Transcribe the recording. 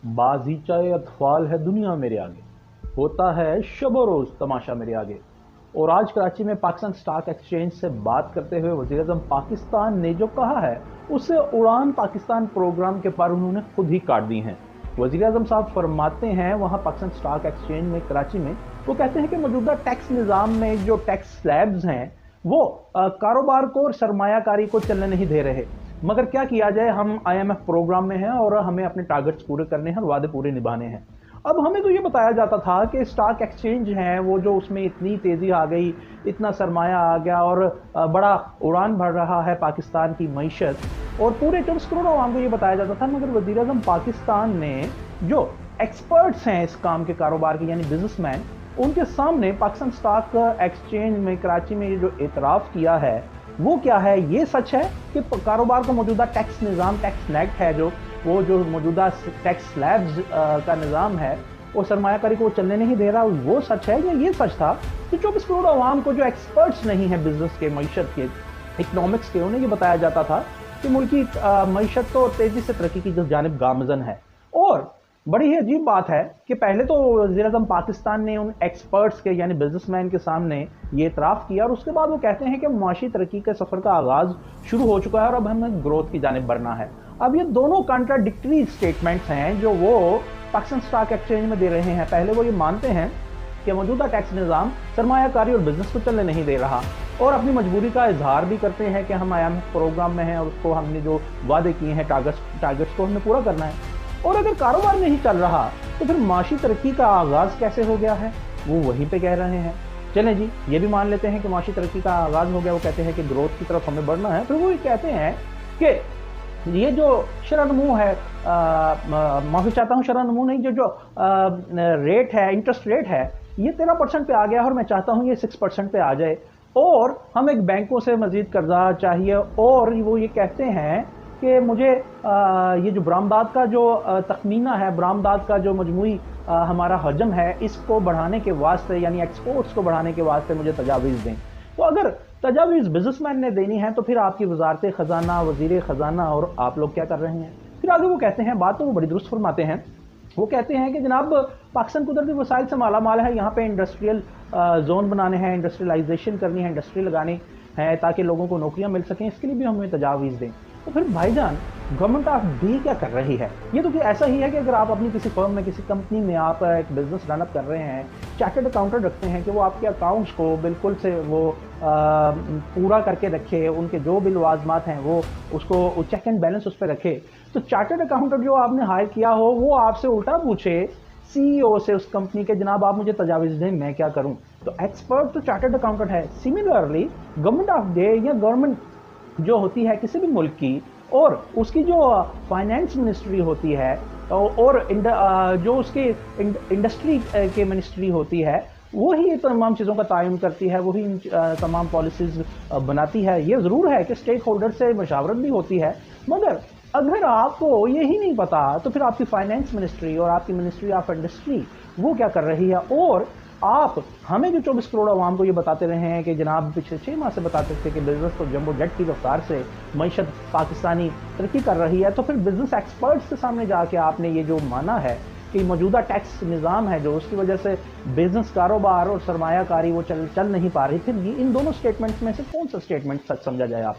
बाजीचाए अतफाल है दुनिया मेरे आगे, होता है शब रोज तमाशा मेरे आगे। और आज कराची में पाकिस्तान स्टॉक एक्सचेंज से बात करते हुए वज़ीर आज़म पाकिस्तान ने जो कहा है उससे उड़ान पाकिस्तान प्रोग्राम के पर उन्होंने खुद ही काट दी हैं। वज़ीर आज़म साहब फरमाते हैं वहाँ पाकिस्तान स्टॉक एक्सचेंज में कराची में, वो कहते हैं कि मौजूदा टैक्स निज़ाम में जो टैक्स स्लैब्स हैं वो कारोबार को और सरमायाकारी को चलने नहीं दे रहे। मगर क्या किया जाए, हम IMF प्रोग्राम में हैं और हमें अपने टारगेट्स पूरे करने हैं और वादे पूरे निभाने हैं। अब हमें तो ये बताया जाता था कि स्टॉक एक्सचेंज है वो जो उसमें इतनी तेज़ी आ गई, इतना सरमाया आ गया और बड़ा उड़ान भर रहा है पाकिस्तान की मईशत, और पूरे 24 करोड़ आवाम को ये बताया जाता था। मगर वज़ीर आज़म पाकिस्तान ने जो एक्सपर्ट्स हैं इस काम के कारोबार के, यानी बिजनेसमैन, उनके सामने पाकिस्तान स्टॉक एक्सचेंज में कराची में ये जो एतराफ़ किया है वो क्या है। ये सच है कि कारोबार का मौजूदा टैक्स निज़ाम, टैक्स नेट है जो वो जो मौजूदा टैक्स स्लैब्स का निज़ाम है वो सरमायाकारी को चलने नहीं दे रहा, वो सच है। या ये सच था कि 24 करोड़ आवाम को जो एक्सपर्ट्स नहीं है बिजनेस के, मईशत के, इकनॉमिक्स के, उन्हें ये बताया जाता था कि मुल्क की मईशत तो तेज़ी से तरक्की की जानिब गामज़न है। और बड़ी ही अजीब बात है कि पहले तो वज़ीर-ए-आज़म पाकिस्तान ने उन एक्सपर्ट्स के यानी बिजनेसमैन के सामने ये इतराफ़ किया और उसके बाद वो कहते हैं कि मुआशी तरक्की के सफ़र का आगाज़ शुरू हो चुका है और अब हमें ग्रोथ की जानिब बढ़ना है। अब ये दोनों कॉन्ट्राडिक्टरी स्टेटमेंट्स हैं जो वो पाकिस्तान स्टॉक एक्सचेंज में दे रहे हैं। पहले वो ये मानते हैं कि मौजूदा टैक्स निज़ाम सरमायाकारी और बिजनेस को चलने नहीं दे रहा और अपनी मजबूरी का इजहार भी करते हैं कि हम IMF प्रोग्राम में हैं और उसको हमने जो वादे किए हैं टारगेट्स को हमें पूरा करना है। और अगर कारोबार नहीं चल रहा तो फिर माशी तरक्की का आगाज़ कैसे हो गया है, वो वहीं पे कह रहे हैं। चलें जी, ये भी मान लेते हैं कि माशी तरक्की का आगाज़ हो गया, वो कहते हैं कि ग्रोथ की तरफ हमें बढ़ना है। फिर वो ये कहते हैं कि ये जो शरह-नमू है, माफ़ी चाहता हूँ, शरह-नमू नहीं, जो रेट है, इंटरेस्ट रेट है, ये 13% पे आ गया और मैं चाहता हूँ ये 6% पे आ जाए और हम एक बैंकों से मज़ीद कर्जा चाहिए। और वो ये कहते हैं कि मुझे ये जो बरामदात का जो तखमीना है, बरामदात का जो मजमूई हमारा हजम है, इसको बढ़ाने के वास्ते यानी एक्सपोर्ट्स को बढ़ाने के वास्ते मुझे तजावीज़ दें। तो अगर तजावीज़ बिजनेसमैन ने देनी है तो फिर आपकी वजारत ख़जाना, वज़ीर ख़जाना और आप लोग क्या कर रहे हैं। फिर आगे वो कहते हैं, बात तो वो बड़ी दुरुस्त फरमाते हैं, वो कहते हैं कि जनाब पाकिस्तान कुदरती वसाइल से माला माल है, यहाँ पे इंडस्ट्रियल जोन बनाने हैं, इंडस्ट्रियलाइजेशन करनी है, इंडस्ट्री लगानी है ताकि लोगों को नौकरियाँ मिल सकें, इसके लिए भी हमें तजावीज़ दें। तो फिर भाईजान गवर्नमेंट ऑफ डी क्या कर रही है। ये तो कि ऐसा ही है कि अगर आप अपनी किसी फर्म में, किसी कंपनी में आप एक बिजनेस रनअप कर रहे हैं, चार्टर्ड अकाउंटेंट रखते हैं कि वो आपके अकाउंट्स को बिल्कुल से वो पूरा करके रखे, उनके जो भी लवाजमात हैं वो उसको चेक एंड बैलेंस उस पर रखे। तो चार्टर्ड अकाउंटेंट जो आपने हायर किया हो वो आपसे उल्टा पूछे CEO से उस कंपनी के, जनाब आप मुझे तजावीज़ दें, मैं क्या करूं। तो एक्सपर्ट तो चार्टर्ड अकाउंटेंट है। सिमिलरली गवर्नमेंट ऑफ डे या गवर्नमेंट जो होती है किसी भी मुल्क की, और उसकी जो फाइनेंस मिनिस्ट्री होती है और जो उसकी इंडस्ट्री के मिनिस्ट्री होती है, वही तमाम चीज़ों का तायुन करती है, वही तमाम पॉलिसीज़ बनाती है। ये ज़रूर है कि स्टेक होल्डर से मशावरत भी होती है, मगर अगर आपको यही नहीं पता तो फिर आपकी फाइनेंस मिनिस्ट्री और आपकी मिनिस्ट्री ऑफ इंडस्ट्री वो क्या कर रही है। और आप हमें जो 24 करोड़ आवाम को ये बताते रहे हैं कि जनाब पिछले 6 माह से बताते थे कि बिजनेस तो जंबो जेट की रफ्तार से मईशत पाकिस्तानी तरक्की कर रही है, तो फिर बिजनेस एक्सपर्ट्स के सामने जाके आपने ये जो माना है कि मौजूदा टैक्स निज़ाम है जो उसकी वजह से बिजनेस, कारोबार और सरमायाकारी वो चल नहीं पा रही, फिर इन दोनों स्टेटमेंट्स में से कौन सा स्टेटमेंट सच समझा जाए आप।